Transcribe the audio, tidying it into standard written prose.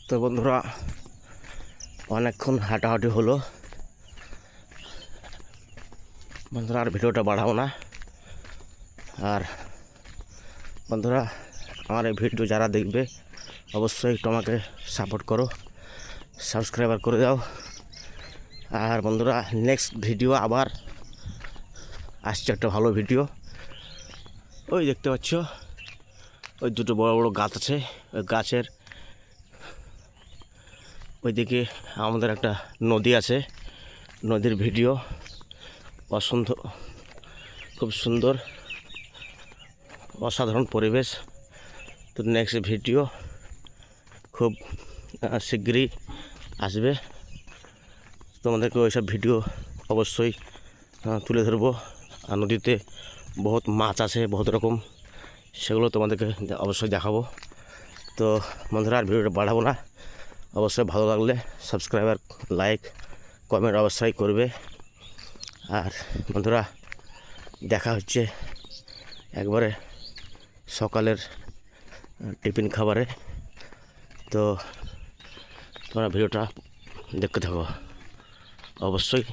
তো বন্ধুরা, অনেকক্ষণ হাঁটাহাঁটি হলো বন্ধুরা, আর ভিডিওটা বাড়াবো না। আর বন্ধুরা, আমার এই ভিডিও যারা দেখবে অবশ্যই একটু আমাকে সাপোর্ট করো, সাবস্ক্রাইবার করে দাও। আর বন্ধুরা, নেক্সট ভিডিও আবার আসছে, একটা ভালো ভিডিও। ওই দেখতে পাচ্ছ, ওই দুটো বড় বড় গাছ আছে, ওই গাছের ওইদিকে আমাদের একটা নদী আছে, নদীর ভিডিও খুব সুন্দর, অসাধারণ পরিবেশ। তো নেক্সট ভিডিও খুব শীঘ্রই আসবে, তোমাদেরকে ওইসব ভিডিও অবশ্যই তুলে ধরবো। আর নদীতে বহুত মাছ আছে, বহুত রকম, সেগুলো তোমাদেরকে অবশ্যই দেখাবো। তো বন্ধুরা, আর ভিডিওটা বাড়াবো না। অবশ্যই ভালো লাগলে সাবস্ক্রাইবার, লাইক, কমেন্ট অবশ্যই করবে। আর বন্ধুরা, দেখা হচ্ছে একবারে সকালের টিফিন খাবারে। তো তোমরা ভিডিওটা দেখতে থাকো অবশ্যই।